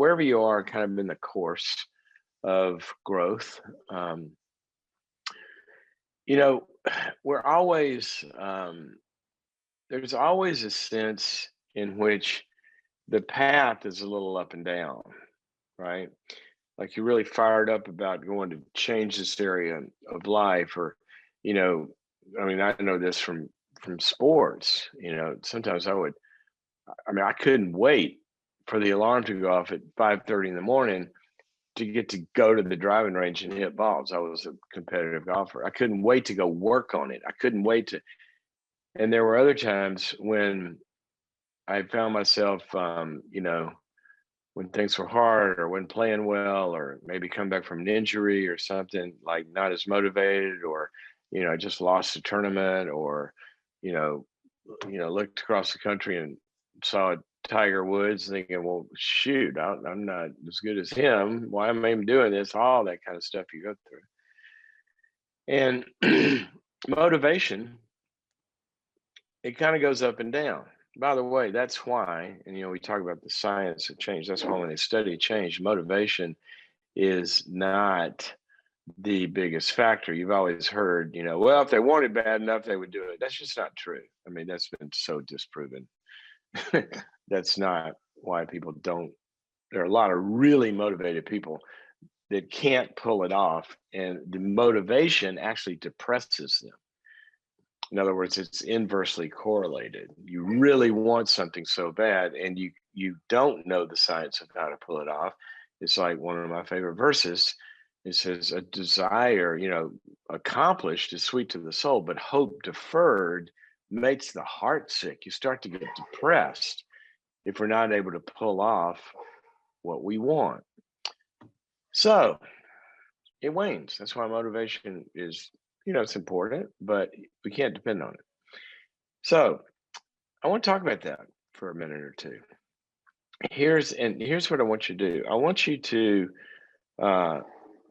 wherever you are kind of in the course of growth, you know, we're always, there's always a sense in which the path is a little up and down, right? Like you're really fired up about going to change this area of life, or, you know, I mean, I know this from sports. Sometimes I couldn't wait for the alarm to go off at 5:30 in the morning to get to go to the driving range and hit balls. I was a competitive golfer. I couldn't wait to go work on it. I couldn't wait to. And there were other times when I found myself, when things were hard or when playing well, or maybe come back from an injury or something, like not as motivated, or, I just lost a tournament, or, you know, looked across the country and saw Tiger Woods, thinking, well, shoot, I'm not as good as him. Why am I even doing this? All that kind of stuff you go through. And motivation, it kind of goes up and down. By the way, that's why, and we talk about the science of change. That's why when they study change, motivation is not the biggest factor. You've always heard, well, if they wanted bad enough, they would do it. That's just not true. I mean, that's been so disproven. That's not why people don't. There are a lot of really motivated people that can't pull it off, and the motivation actually depresses them. In other words, it's inversely correlated. You really want something so bad, and you don't know the science of how to pull it off. It's like one of my favorite verses. It says, a desire, accomplished is sweet to the soul, but hope deferred makes the heart sick. You start to get depressed if we're not able to pull off what we want. So it wanes. That's why motivation is, it's important, but we can't depend on it. So I want to talk about that for a minute or two. Here's what I want you to do. I want you to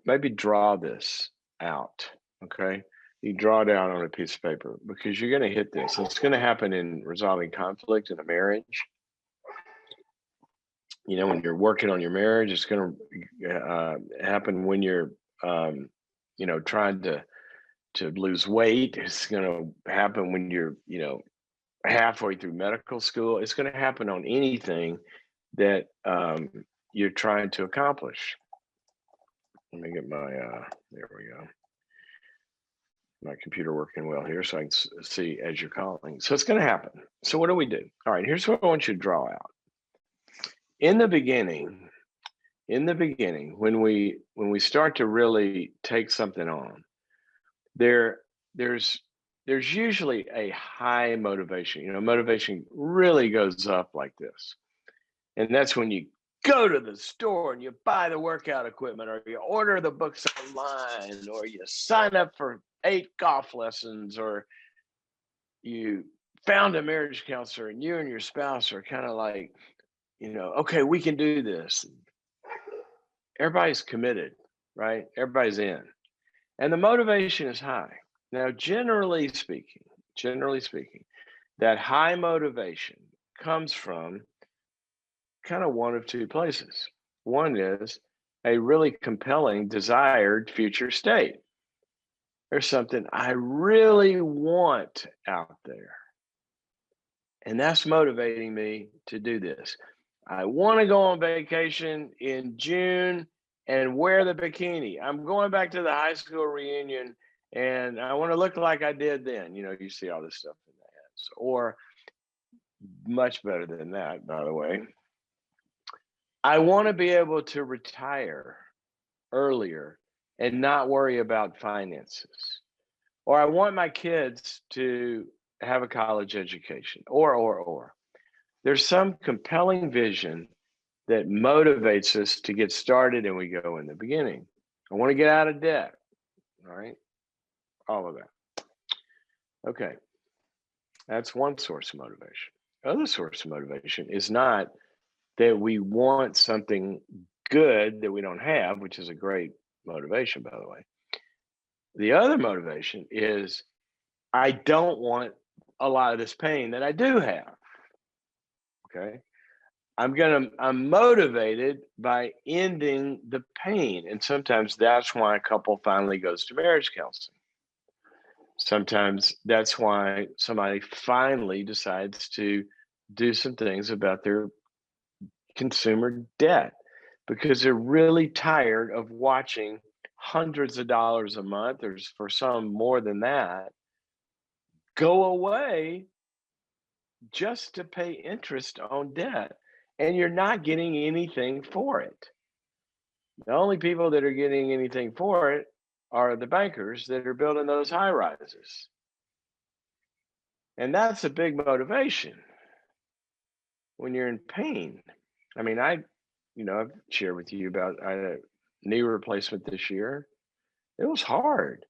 maybe draw this out. Okay. You draw it out on a piece of paper, because you're going to hit this. It's going to happen in resolving conflict in a marriage. When you're working on your marriage, it's going to happen when you're, trying to lose weight. It's going to happen when you're, halfway through medical school. It's going to happen on anything that you're trying to accomplish. Let me get my, there we go. My computer working well here, so I can see as you're calling. So it's going to happen. So what do we do? All right, here's what I want you to draw out. In the beginning, when we start to really take something on, there's usually a high motivation. Motivation really goes up like this. And that's when you go to the store and you buy the workout equipment, or you order the books online, or you sign up for 8 golf lessons, or you found a marriage counselor and you and your spouse are kind of like, okay, we can do this. Everybody's committed, right? Everybody's in. And the motivation is high. Now, generally speaking, that high motivation comes from kind of one of two places. One is a really compelling desired future state. There's something I really want out there, and that's motivating me to do this. I want to go on vacation in June and wear the bikini. I'm going back to the high school reunion, and I want to look like I did then. You see all this stuff in the ads. Or much better than that, by the way, I want to be able to retire earlier and not worry about finances. Or I want my kids to have a college education, or. There's some compelling vision that motivates us to get started, and we go in the beginning. I want to get out of debt, all right? All of that. Okay, that's one source of motivation. Other source of motivation is not that we want something good that we don't have, which is a great motivation, by the way. The other motivation is I don't want a lot of this pain that I do have. Okay. I'm motivated by ending the pain. And sometimes that's why a couple finally goes to marriage counseling. Sometimes that's why somebody finally decides to do some things about their consumer debt, because they're really tired of watching hundreds of dollars a month, or for some more than that, go away just to pay interest on debt. And you're not getting anything for it. The only people that are getting anything for it are the bankers that are building those high rises. And that's a big motivation when you're in pain. I mean, I've shared with you about I had a knee replacement this year. It was hard,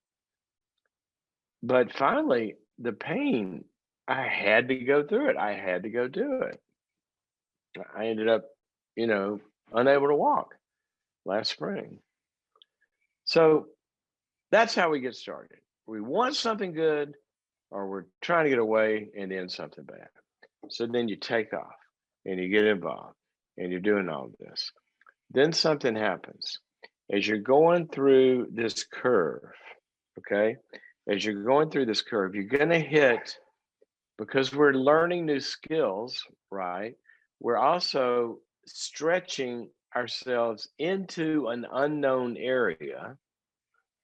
but finally, the pain, I had to go through it. I had to go do it. I ended up, you know, unable to walk last spring. So that's how we get started. We want something good, or we're trying to get away and end something bad. So then you take off and you get involved and you're doing all this. Then something happens as you're going through this curve. Okay. As you're going through this curve, you're going to hit, because we're learning new skills, right? We're also stretching ourselves into an unknown area.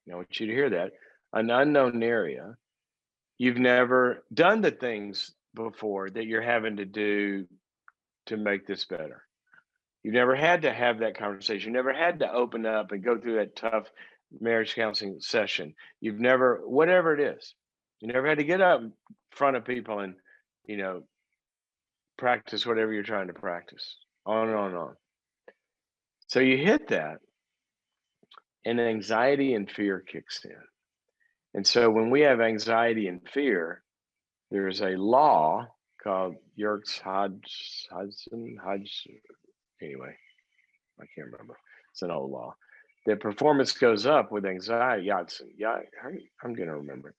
I want you to hear that, an unknown area. You've never done the things before that you're having to do to make this better. You've never had to have that conversation. You never had to open up and go through that tough marriage counseling session. You've never, whatever it is, you never had to get up in front of people and, you know, practice whatever you're trying to practice. On and on and on. So you hit that, and anxiety and fear kicks in. And so when we have anxiety and fear, there's a law called Hodgson. Anyway, I can't remember. It's an old law. The performance goes up with anxiety. Yeah, I'm going to remember.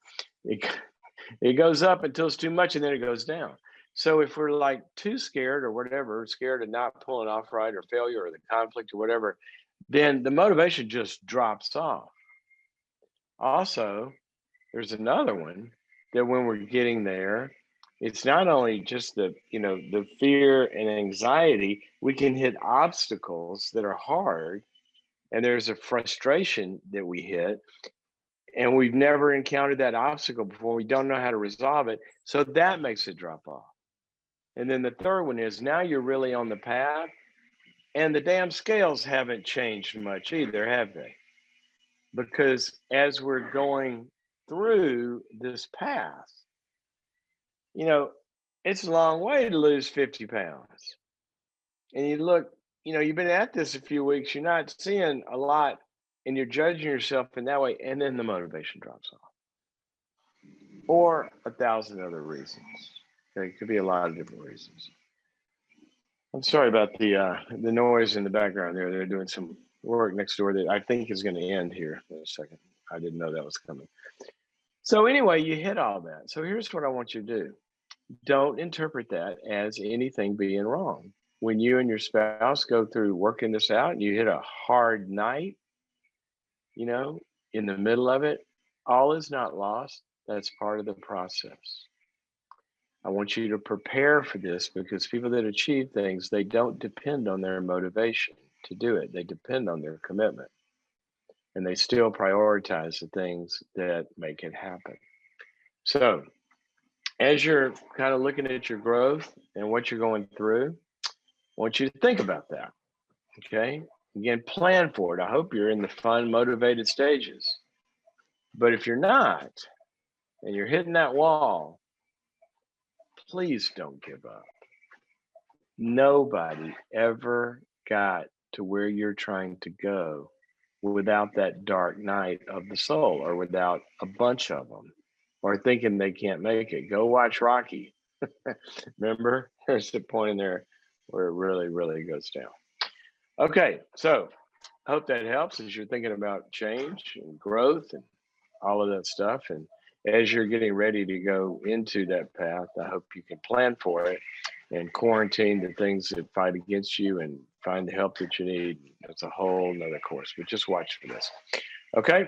It goes up until it's too much, and then it goes down. So if we're like too scared or whatever, scared of not pulling off right, or failure, or the conflict, or whatever, then the motivation just drops off. Also, there's another one that when we're getting there, it's not only just the fear and anxiety, we can hit obstacles that are hard, and there's a frustration that we hit, and we've never encountered that obstacle before. We don't know how to resolve it. So that makes it drop off. And then the third one is, now you're really on the path, and the damn scales haven't changed much either, have they? Because as we're going through this path, it's a long way to lose 50 pounds. And you look, you've been at this a few weeks, you're not seeing a lot, and you're judging yourself in that way, and then the motivation drops off. Or 1,000 other reasons. Okay, it could be a lot of different reasons. I'm sorry about the noise in the background there. They're doing some work next door that I think is going to end here in a second. I didn't know that was coming. So anyway, you hit all that. So here's what I want you to do. Don't interpret that as anything being wrong. When you and your spouse go through working this out and you hit a hard night, in the middle of it, all is not lost. That's part of the process. I want you to prepare for this, because people that achieve things, they don't depend on their motivation to do it. They depend on their commitment, and they still prioritize the things that make it happen. So as you're kind of looking at your growth and what you're going through, I want you to think about that. Okay. Again, plan for it. I hope you're in the fun, motivated stages. But if you're not, and you're hitting that wall, please don't give up. Nobody ever got to where you're trying to go without that dark night of the soul, or without a bunch of them, or thinking they can't make it. Go watch Rocky. Remember, there's the point in there where it really, really goes down. Okay, so I hope that helps as you're thinking about change and growth and all of that stuff. And as you're getting ready to go into that path, I hope you can plan for it and quarantine the things that fight against you and find the help that you need. That's a whole nother course, but just watch for this. Okay.